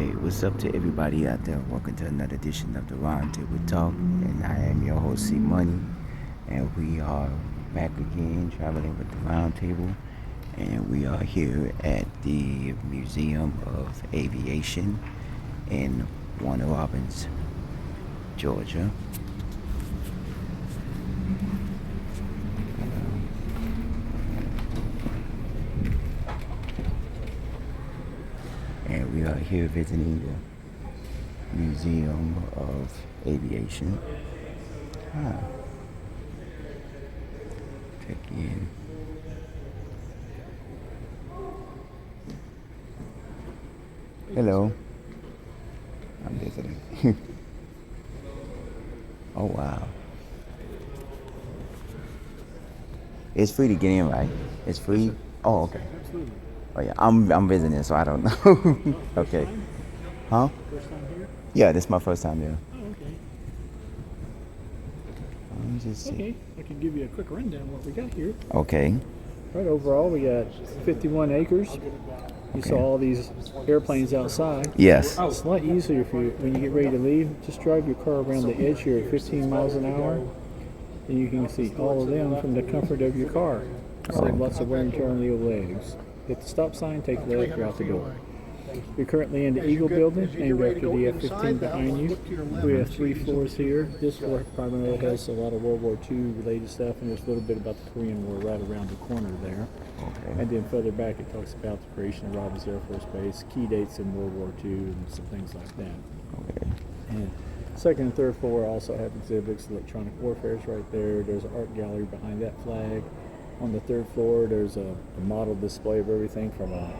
Hey, what's up to everybody out there? Welcome to another edition of the Roundtable Talk, and I am your host, C Money, and we are back again traveling with the Roundtable, and we are here at the Museum of Aviation in Warner Robins, Georgia. And we are here visiting the Museum of Aviation. Check in. Hello. I'm visiting. Oh wow. It's free to get in, right? It's free. Oh, okay. Absolutely. Oh yeah, I'm visiting, so I don't know. Okay. Time? Huh? First time here? Yeah, this is my first time there. Oh, okay. Let me just see. Okay, I can give you a quick rundown of what we got here. Okay. Right, overall, we got 51 acres. You Okay. saw all these airplanes outside. Yes. It's a lot easier if you, when you get ready to leave, just drive your car around the edge here at 15 miles an hour, and you can see all of them from the comfort of your car. Save lots of wear and tear on the old legs. Hit the stop sign, take the left, you're out the door. We're currently in the Eagle Building, named after the F-15 behind you. We have 3 floors here. This floor primarily has a lot of World War II related stuff, and there's a little bit about the Korean War right around the corner there. Okay. And then further back, it talks about the creation of Robins Air Force Base, key dates in World War II, and some things like that. Okay. And second and third floor also have exhibits. Electronic warfare is right there. There's an art gallery behind that flag. On the third floor, there's a model display of everything from a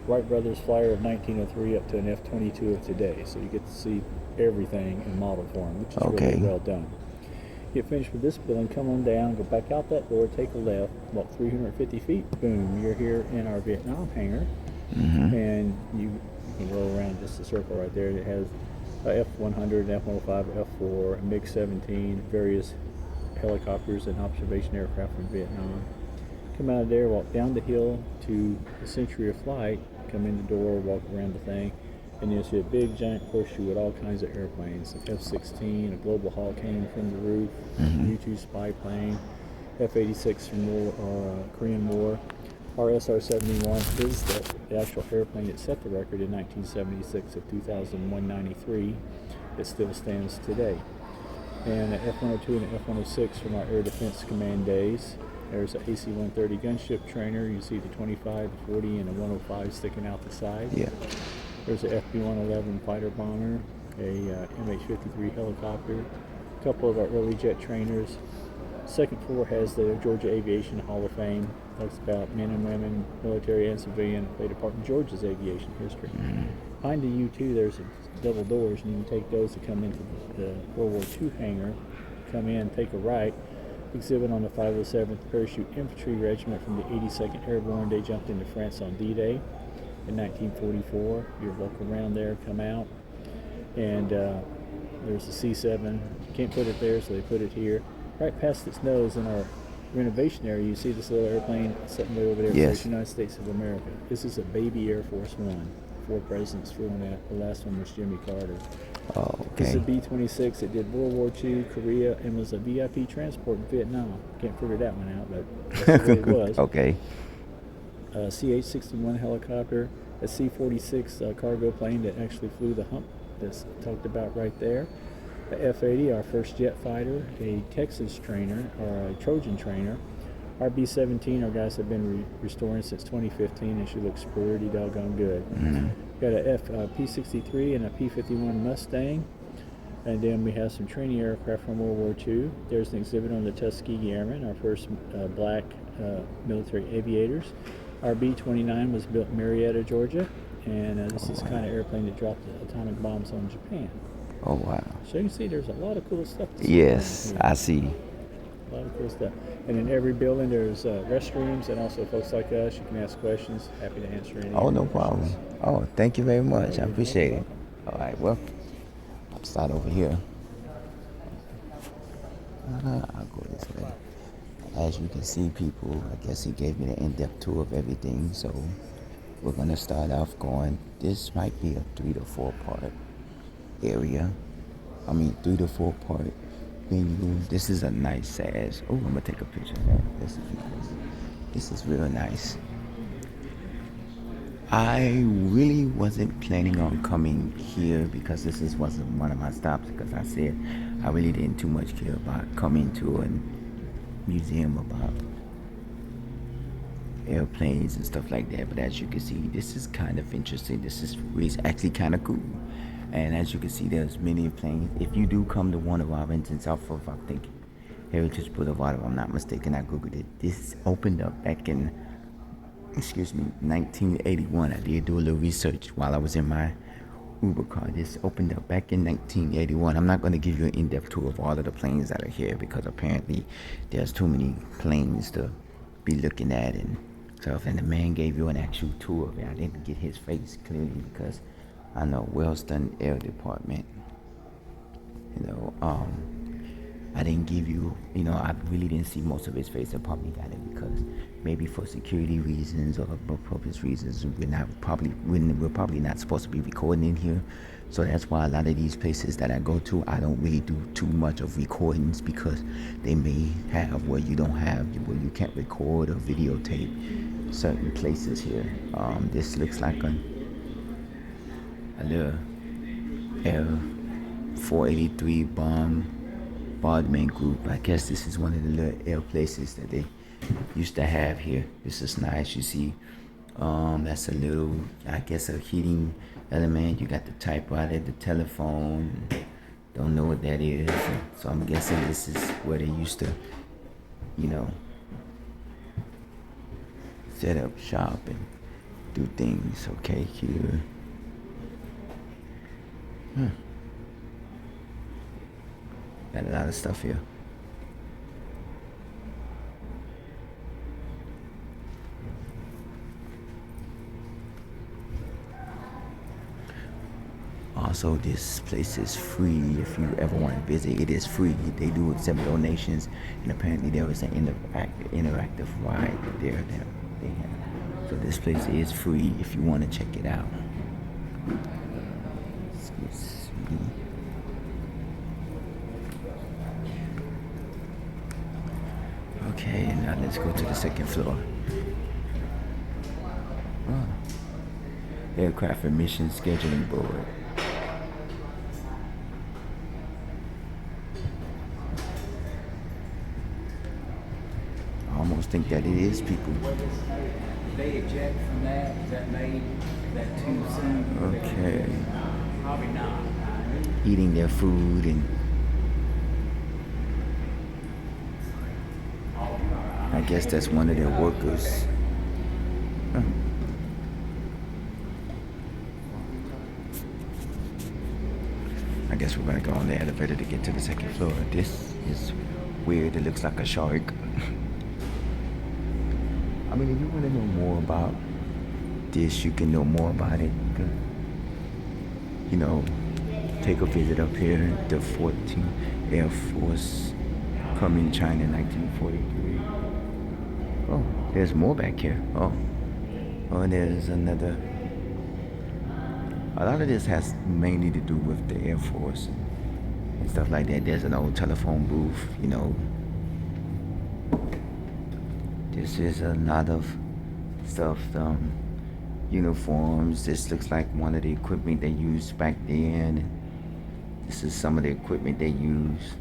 Wright Brothers flyer of 1903 up to an F-22 of today. So you get to see everything in model form, which is Okay. really well done. Get finished with this building, come on down, go back out that door, take a left, walk 350 feet, boom, you're here in our Vietnam hangar. And you can go around just a circle right there. It has a F-100, F-105, F-4, a MiG-17, various helicopters and observation aircraft from Vietnam. Come out of there, walk down the hill to the Century of Flight, come in the door, walk around the thing, and you'll see a big giant horseshoe with all kinds of airplanes. An F-16, a Global Hawk hanging from the roof, U-2 spy plane, F-86 from the Korean War. Our SR-71 is the actual airplane that set the record in 1976 of 2,193. It still stands today. And an F-102 and an F-106 from our Air Defense Command days. There's an AC-130 gunship trainer. You see the 25, the 40, and the 105 sticking out the side. Yeah. There's a FB-111 fighter bomber, a MH-53 helicopter, a couple of our early jet trainers. Second floor has the Georgia Aviation Hall of Fame. Talks about men and women, military and civilian, played a part in Georgia's aviation history. Behind the U2, there's double doors, and you can take those to come into the World War II hangar. Come in, take a right. Exhibit on the 507th Parachute Infantry Regiment from the 82nd Airborne. They jumped into France on D-Day in 1944. You walk around there, come out, and there's a C-7. You can't put it there, so they put it here. Right past its nose in our renovation area, you see this little airplane sitting way over there. Yes. For the United States of America. This is a baby Air Force One. 4 presidents flew on that. The last one was Jimmy Carter. Oh, This is a okay. B-26. It did World War II, Korea, and was a VIP transport in Vietnam. Can't figure that one out, but that's what it was. Okay. A CH-61 helicopter, a C-46 cargo plane that actually flew the hump that's talked about right there. A F-80, our first jet fighter, a Texas trainer, or a Trojan trainer. Our B-17, our guys have been restoring since 2015, and she looks pretty doggone good. Got a P-63 and a P-51 Mustang. And then we have some training aircraft from World War II. There's an exhibit on the Tuskegee Airmen, our first black military aviators. Our B-29 was built in Marietta, Georgia, and this is the kind of airplane that dropped atomic bombs on Japan. Oh wow. So you can see there's a lot of cool stuff to see Yes, around here. I see. A lot of cool stuff. And in every building there's restrooms, and also folks like us, you can ask questions. Happy to answer any Oh, of no your questions. problem. Oh, thank you very much. I You're appreciate it. welcome. All right, well, I'll start over here. I'll go this way. As you can see, people, I guess he gave me the in-depth tour of everything. So we're gonna start off going. This might be a 3 to 4 part area. 3 to 4 part venue. This is a nice size. Oh, I'm gonna take a picture of that. This is real nice. I really wasn't planning on coming here because wasn't one of my stops, because I said I really didn't too much care about coming to a museum about airplanes and stuff like that. But as you can see, this is kind of interesting. This is actually kind of cool. And as you can see, there's many planes. If you do come to Warner Robins off of, I think, Heritage Boulevard, if I'm not mistaken, I googled it. This opened up back in 1981. I did do a little research while I was in my Uber car. This opened up back in 1981. I'm not going to give you an in-depth tour of all of the planes that are here, because apparently there's too many planes to be looking at and stuff. And the man gave you an actual tour of it. I didn't get his face clearly because I know Wellston Air Department. I didn't give you, I really didn't see most of his face. I probably got it because maybe for security reasons or for purpose reasons, we're probably not supposed to be recording in here. So that's why a lot of these places that I go to, I don't really do too much of recordings, because they may have where you can't record or videotape certain places here. This looks like a little Air 483 bombardment group. I guess this is one of the little air places that they used to have here. This is nice. You see, that's a little, I guess, a heating element. You got the typewriter, the telephone. Don't know what that is. So I'm guessing this is where they used to, set up shop and do things. Okay, here. Got a lot of stuff here. Also, this place is free if you ever want to visit. It is free. They do accept donations, and apparently there is an interactive ride there that they have. So this place is free if you want to check it out. Excuse me. Okay, now let's go to the second floor. Aircraft emission scheduling board. I almost think that it is people. They eject from that? Is that made that too soon? Okay. Probably not. Eating their food and I guess that's one of their workers. Huh. I guess we're gonna go on the elevator to get to the second floor. This is weird. It looks like a shark. If you want to know more about this, you can know more about it. Take a visit up here. The 14th Air Force come in China in 1943. Oh, there's more back here. Oh, there's another. A lot of this has mainly to do with the Air Force and stuff like that. There's an old telephone booth, This is a lot of stuff, uniforms. This looks like one of the equipment they used back then. This is some of the equipment they use.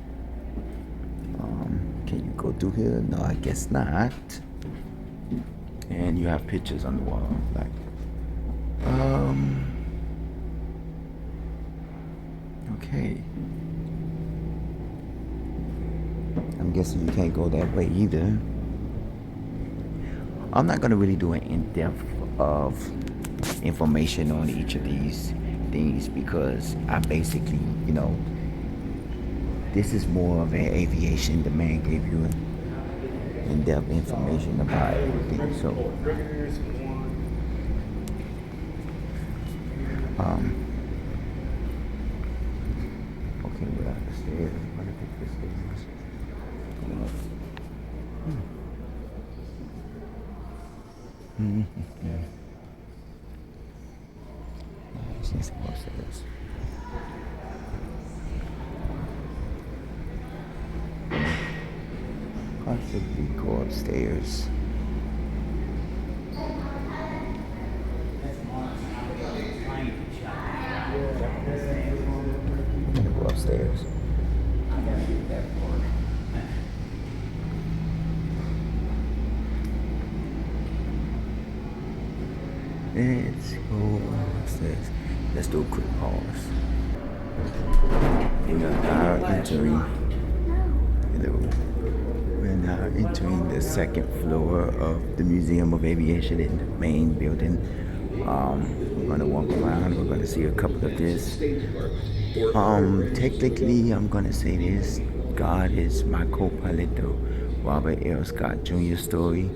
Can you go through here? No, I guess not. And you have pictures on the wall, okay. I'm guessing you can't go that way either. I'm not gonna really do an in-depth of information on each of these things, because I basically, this is more of an aviation. The man gave you in-depth information about everything. So, okay, we're out the stairs. I'm gonna take the stairs. Can't see upstairs. Possibly go upstairs. I'm gonna go upstairs. Let's go upstairs. Let's do a quick pause. We are now entering. Hello. We're now entering the second floor of the Museum of Aviation in the main building. We're gonna walk around. We're gonna see a couple of this. Technically, I'm gonna say this: God is my co-pilot, the Robert L. Scott Jr. story,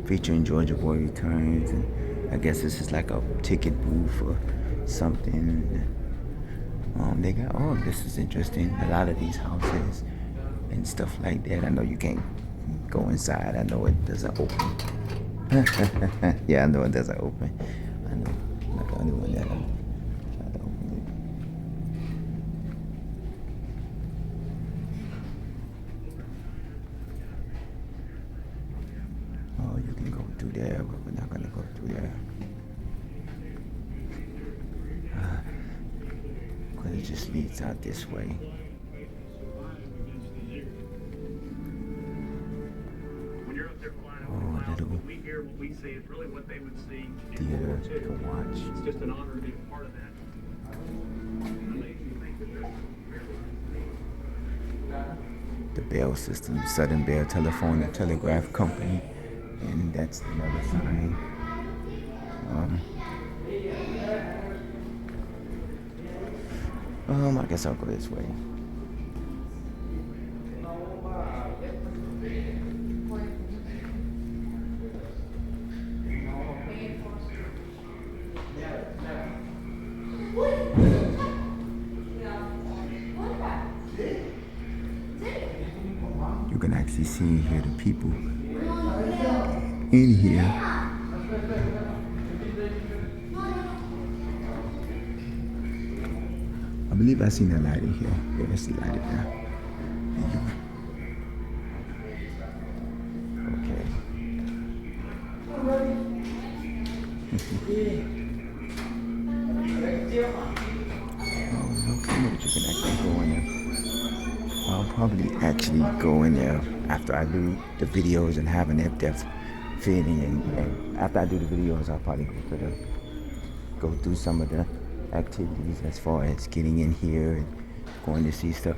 featuring Georgia Boy Returns, and I guess this is like a ticket booth or something. They got, oh, this is interesting. A lot of these houses and stuff like that. I know you can't go inside. I know it doesn't open. Yeah, I know it doesn't open. I know. I'm not the only one that tried to open it. Oh, you can go through there, but we're not gonna go through there. Because it just leads out this way. Oh, a little theater to watch. It's just an honor to be a part of that. The Bell System, Southern Bell Telephone and Telegraph Company, and that's another sign. I guess I'll go this way. You can actually see and hear the people in here. I believe I seen a light in here. Yeah, I see light in there. Okay. Okay, but you can actually go in there. I'll probably actually go in there after I do the videos and have an in-depth feeling. And after I do the videos, I'll probably go through some of the activities as far as getting in here and going to see stuff.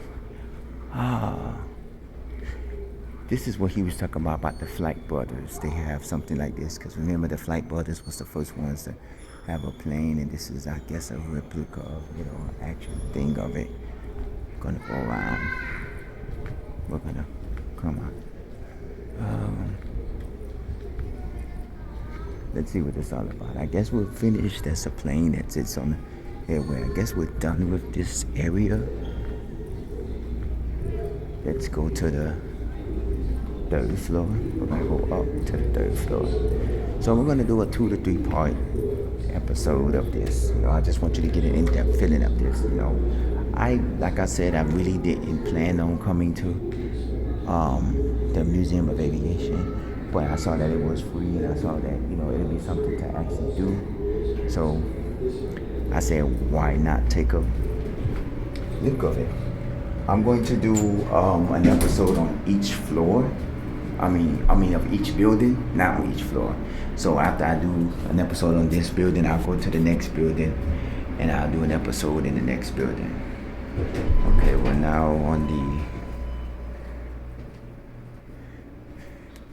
This is what he was talking about the Flight Brothers. They have something like this, because remember the Flight Brothers was the first ones to have a plane, and this is, I guess, a replica of, an actual thing of it. Gonna go around. We're gonna come on. Let's see what it's all about. I guess we're finished. That's a plane that sits on the airway. I guess we're done with this area. Let's go to the third floor. We're gonna go up to the third floor. So we're gonna do a 2 to 3 part episode of this. I just want you to get an in-depth feeling of this. Like I said, I really didn't plan on coming to the Museum of Aviation, but I saw that it was free, and I saw that it'd be something to actually do. So I said, why not take a look of it? I'm going to do an episode on each floor. I mean of each building, not on each floor. So after I do an episode on this building, I'll go to the next building, and I'll do an episode in the next building. Okay, we're now on the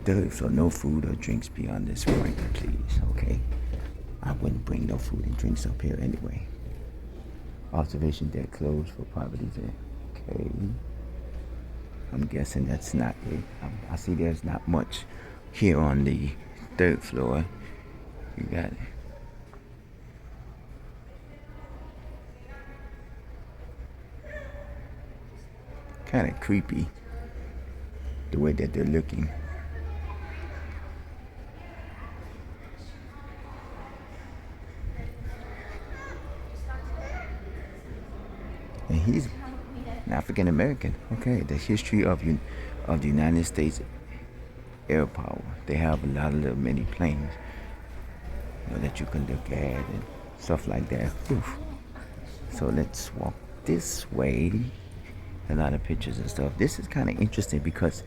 third floor. No food or drinks beyond this point, please. Okay, I wouldn't bring no food and drinks up here anyway. Observation deck closed for private event. Okay, I'm guessing that's not it. I see there's not much here on the third floor. You got it. Kind of creepy the way that they're looking. and he's an African American. Okay, the history of the United States air power. They have a lot of little mini planes, that you can look at and stuff like that. Oof. So let's walk this way. A lot of pictures and stuff. This is kind of interesting because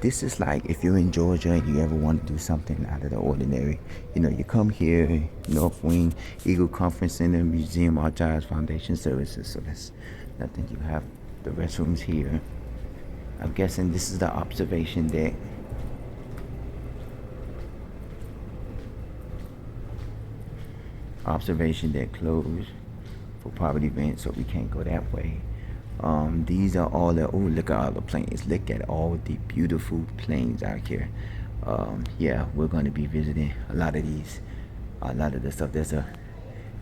this is like if you're in Georgia and you ever want to do something out of the ordinary, you come here, North Wing, Eagle Conference Center, Museum, Archives, Foundation Services. So that's nothing. You have the restrooms here. I'm guessing this is the observation deck. Observation deck closed for private events, so we can't go that way. These are all the, look at all the planes. Look at all the beautiful planes out here. Yeah, we're going to be visiting a lot of the stuff. There's a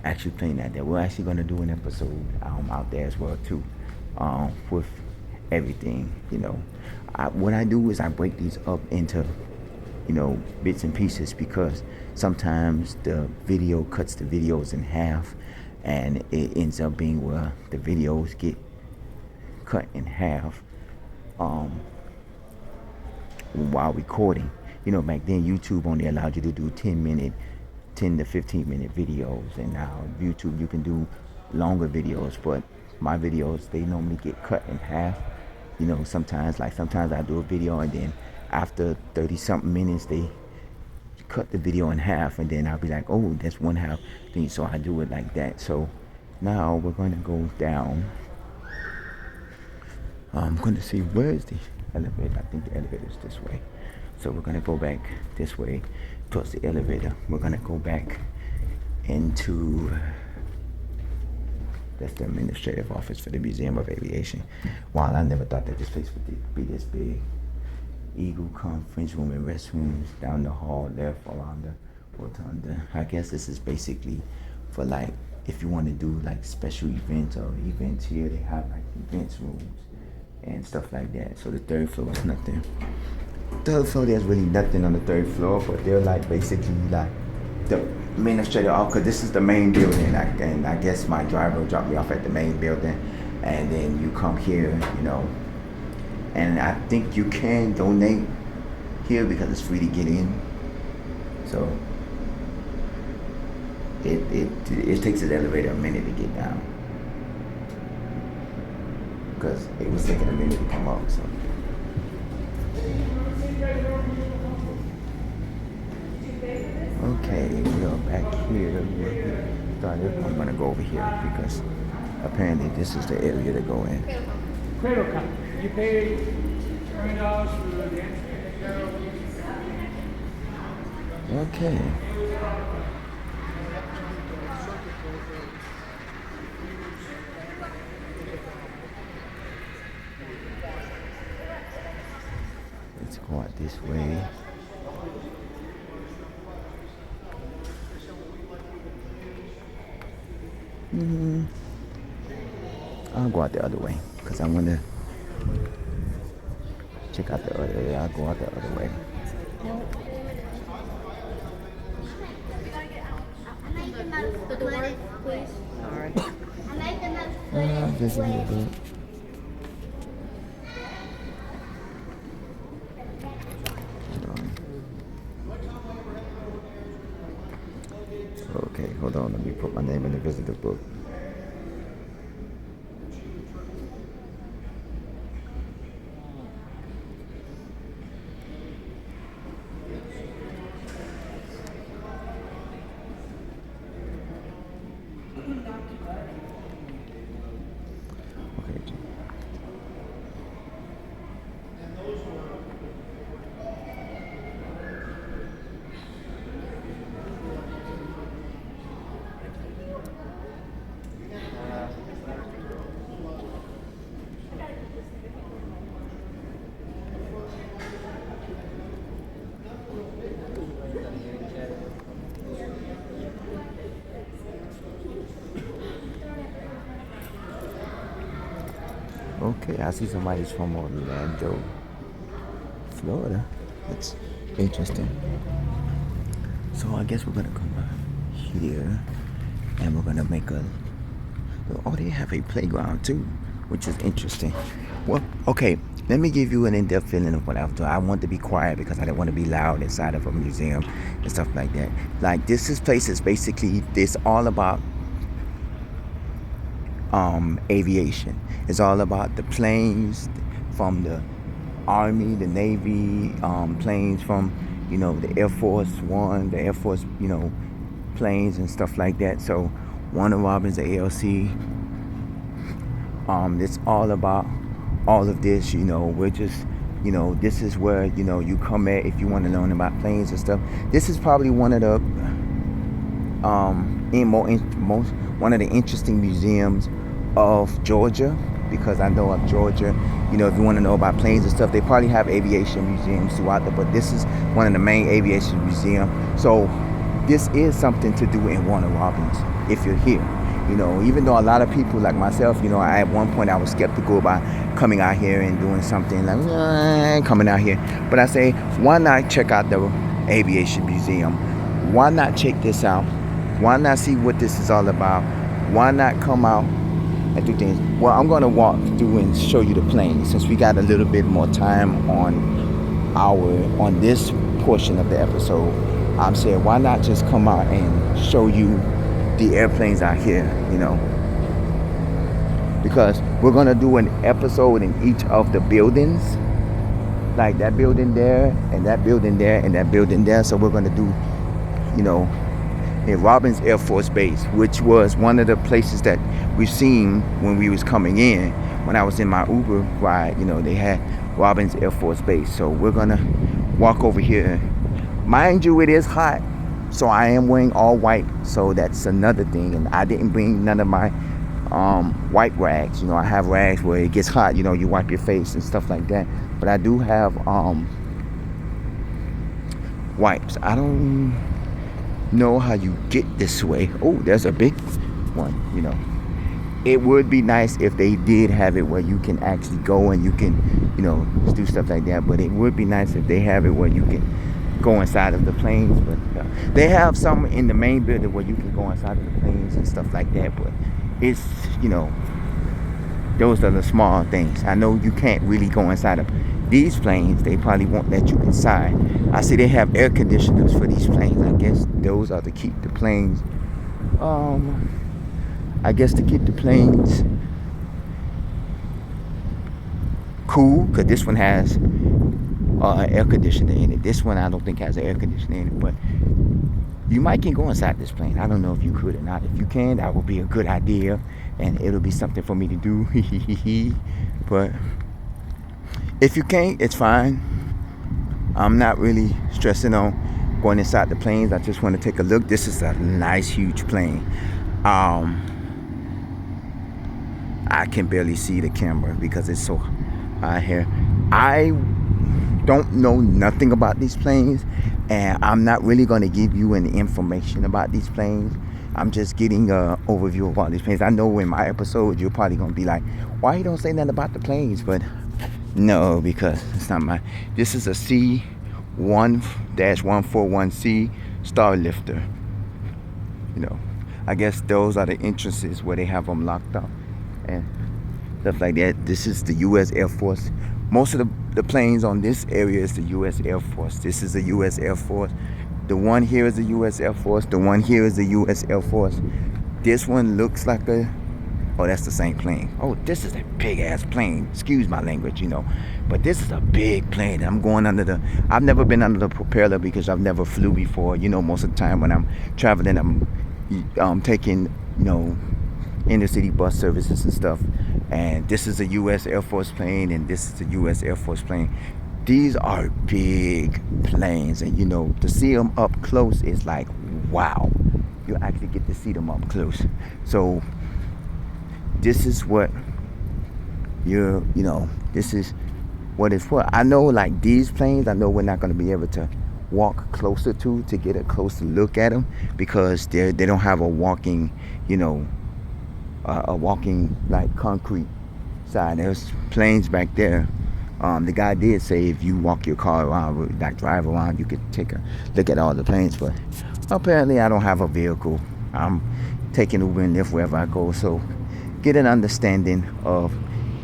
actual plane out there. We're actually going to do an episode out there as well too, with everything. What I do is I break these up into bits and pieces, because sometimes the video cuts the videos in half, and it ends up being where the videos get cut in half while recording. Back then YouTube only allowed you to do 10 to 15 minute videos, and now YouTube you can do longer videos, but my videos, they normally get cut in half. Sometimes I do a video, and then after 30 something minutes they cut the video in half, and then I'll be like, oh, that's one half thing, so I do it like that. So now we're going to go down. I'm going to see where's the elevator. I think the elevator is this way, so we're going to go back this way towards the elevator. We're going to go back into, that's the administrative office for the Museum of Aviation. Wow, I never thought that this place would be this big. Eagle Conference Room and restrooms down the hall left around the rotunda. I guess this is basically for like if you want to do like special events or events here. They have like events rooms and stuff like that. So the third floor is nothing. Third floor, there's really nothing on the third floor, but they're like basically like the administrative office, because this is the main building, and I guess my driver dropped me off at the main building, and then you come here, and I think you can donate here because it's free to get in. So it takes an elevator a minute to get down, because it was taking a minute to come up. So okay, we are back here. I'm gonna go over here because apparently this is the area to go in. Cradle Cup. You pay $20 for the entry. Okay. Let's go out this way. I'll go out the other way because I want to check out the other way. I'll go out the other way. The door, please. Sorry. Just a little bit. Okay, hold on. Let me put my name in the visitor book. Okay. Okay, I see somebody's from Orlando, Florida. That's interesting. So I guess we're gonna come out here and we're gonna make a, oh, they have a playground too. which is interesting. Well, okay, let me give you an in-depth feeling of what I was doing. I want to be quiet because I didn't want to be loud inside of a museum and stuff like that. Like this place is basically it's all about aviation. It's all about the planes from the Army, the Navy, planes from the Air Force One, the Air Force planes and stuff like that. So Warner Robins, the ALC. It's all about all of this. We're just this is where you come at if you want to learn about planes and stuff. This is probably one of the one of the interesting museums of Georgia, because I know of Georgia. If you want to know about planes and stuff, they probably have aviation museums throughout there, but this is one of the main aviation museums. So this is something to do in Warner Robins if you're here. Even though a lot of people like myself, at one point I was skeptical about coming out here and doing something like coming out here. But I say, why not check out the aviation museum? Why not check this out? Why not see what this is all about? Why not come out and do things? Well, I'm going to walk through and show you the plane since we got a little bit more time on this portion of the episode. I'm saying, why not just come out and show you the airplanes out here, because we're going to do an episode in each of the buildings, like that building there and that building there and that building there. So we're going to do, in Robins Air Force Base, which was one of the places that we've seen when we was coming in. When I was in my Uber ride, they had Robins Air Force Base. So we're going to walk over here. Mind you, it is hot. So I am wearing all white, so that's another thing. And I didn't bring none of my white rags. I have rags where it gets hot, you wipe your face and stuff like that. But I do have wipes. I don't know how you get this way. Oh, there's a big one. It would be nice if they did have it where you can actually go and you can do stuff like that. But it would be nice if they have it where you can go inside of the planes. But they have some in the main building where you can go inside of the planes and stuff like that. But it's those are the small things. I know you can't really go inside of these planes. They probably won't let you inside. I see they have air conditioners for these planes. I guess those are to keep the planes cool, because this one has air conditioner in it. This one I don't think has an air conditioner in it, but you might can go inside this plane. I don't know if you could or not. If you can, that would be a good idea, and it'll be something for me to do. But if you can't, it's fine. I'm not really stressing on going inside the planes. I just want to take a look. This is a nice, huge plane. I can barely see the camera because it's so high here. I don't know nothing about these planes, and I'm not really going to give you any information about these planes. I'm just getting an overview of all these planes. I know in my episode you're probably going to be like, why you don't say nothing about the planes? But no, because it's not my. This is a C-1-141C Starlifter. I guess those are the entrances where they have them locked up and stuff like that. This is the U.S. Air Force. Most of the planes on this area is the U.S. Air Force. This is the U.S. Air Force. The one here is the U.S. Air Force. The one here is the U.S. Air Force. This one looks like oh, that's the same plane. Oh, this is a big ass plane. Excuse my language, but this is a big plane. I'm going I've never been under the propeller because I've never flew before. Most of the time when I'm traveling, I'm taking, inner-city bus services and stuff. And this is a U.S. Air Force plane, and this is a U.S. Air Force plane. These are big planes, and to see them up close is like, wow. You actually get to see them up close. So this is what this is what it's for. I know, like these planes, I know we're not going to be able to walk closer to get a closer look at them because they don't have a walking, like concrete side. There's planes back there. The guy did say if you walk your car around, like drive around, you could take a look at all the planes. But apparently I don't have a vehicle. I'm taking Uber and Lyft wherever I go. So get an understanding of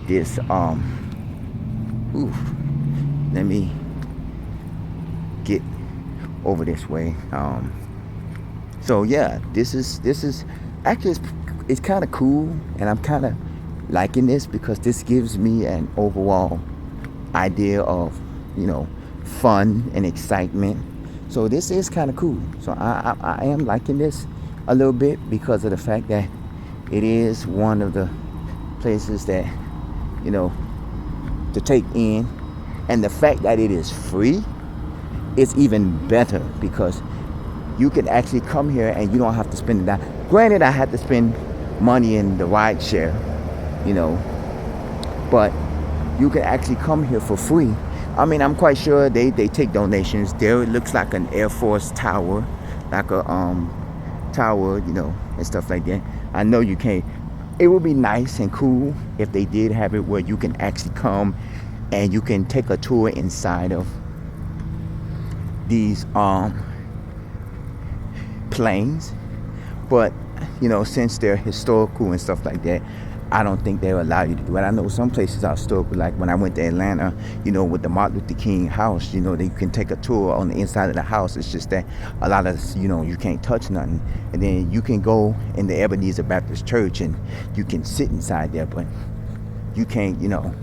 this let me get over this way. So yeah, this is actually it's kind of cool, and I'm kind of liking this because this gives me an overall idea of, you know, fun and excitement. So this is kind of cool. So I am liking this a little bit because of the fact that it is one of the places that, you know, to take in, and the fact that it is free is even better because you can actually come here and you don't have to spend it down. Granted, I had to spend money in the ride share, you know, but you can actually come here for free. I mean, I'm quite sure they take donations. There it looks like an Air Force tower, like a tower, you know, and stuff like that. I know you can't. It would be nice and cool if they did have it where you can actually come and you can take a tour inside of these planes. But you know, since they're historical and stuff like that, I don't think they'll allow you to do it. I know some places are historical, like when I went to Atlanta, you know, with the Martin Luther King house, you know, they can take a tour on the inside of the house. It's just that a lot of, you know, you can't touch nothing. And then you can go in the Ebenezer Baptist Church and you can sit inside there, but you can't, you know,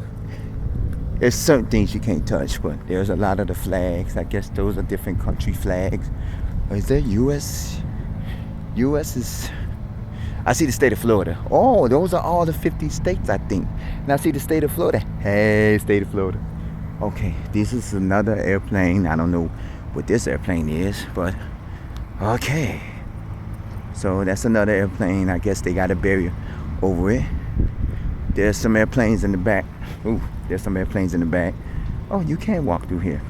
there's certain things you can't touch. But there's a lot of the flags. I guess those are different country flags. Is there U.S.? U.S. is... I see the state of Florida. Oh, those are all the 50 states, I think. And I see the state of Florida. Hey, state of Florida. Okay, this is another airplane. I don't know what this airplane is, but okay. So that's another airplane. I guess they got a barrier over it. There's some airplanes in the back. Ooh, there's some airplanes in the back. Oh, you can't walk through here.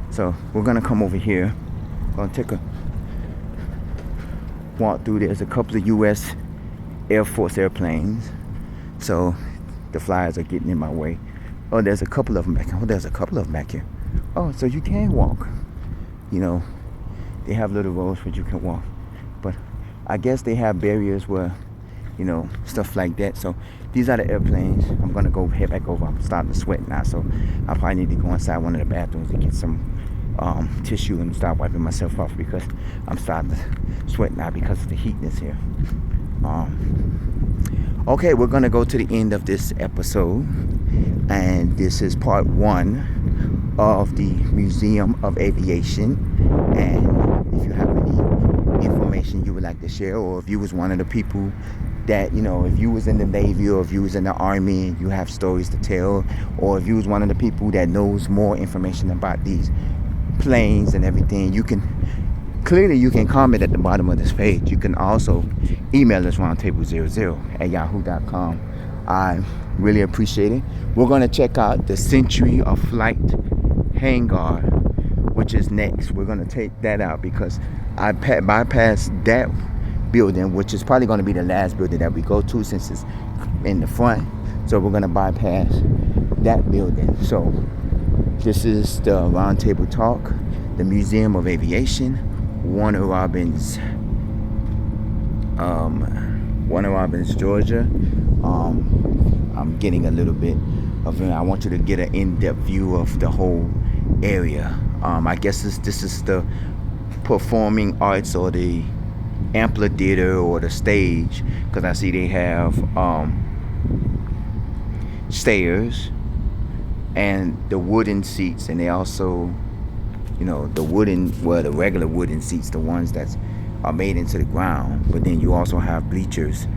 So we're gonna come over here. Gonna take a walk through. There's a couple of U.S. Air Force airplanes, so the flyers are getting in my way. Oh, there's a couple of them back here. Oh, there's a couple of them back here. Oh, so you can walk. You know, they have little roads where you can walk, but I guess they have barriers where, you know, stuff like that. So these are the airplanes. I'm gonna go head back over. I'm starting to sweat now, so I probably need to go inside one of the bathrooms to get some tissue and start wiping myself off because I'm starting to sweat now because of the heatness here. Okay, we're gonna go to the end of this episode, and this is part 1 of the Museum of Aviation. And if you have any information you would like to share, or if you was one of the people that, you know, if you was in the Navy or if you was in the Army and you have stories to tell, or if you was one of the people that knows more information about these planes and everything, you can comment at the bottom of this page. You can also email us roundtable00@yahoo.com. I really appreciate it. We're going to check out the Century of Flight hangar, which is next. We're going to take that out because I bypassed that building, which is probably going to be the last building that we go to since it's in the front. So we're going to bypass that building. So this is the Roundtable Talk, the Museum of Aviation, Warner Robins, Georgia. I'm getting a little bit of it. I want you to get an in-depth view of the whole area. I guess this is the performing arts or the amphitheater or the stage, because I see they have stairs and the wooden seats, and they also, you know, the regular wooden seats, the ones that are made into the ground, but then you also have bleachers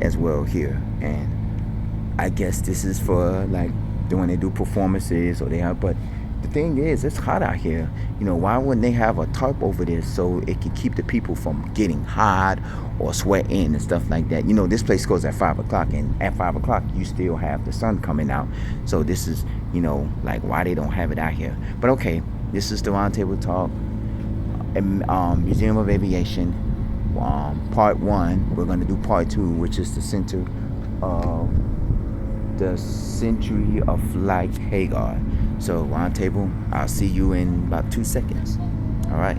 as well here. And I guess this is for like when they do performances, or they have, but the thing is, it's hot out here. You know, why wouldn't they have a tarp over this so it can keep the people from getting hot or sweating and stuff like that? You know, this place goes at 5 o'clock, and at 5 o'clock you still have the sun coming out. So this is, you know, like why they don't have it out here. But okay, this is the Roundtable Talk, Museum of Aviation, part 1. We're going to do part 2, which is the Century of Flight hangar. So Roundtable, I'll see you in about 2 seconds. All right.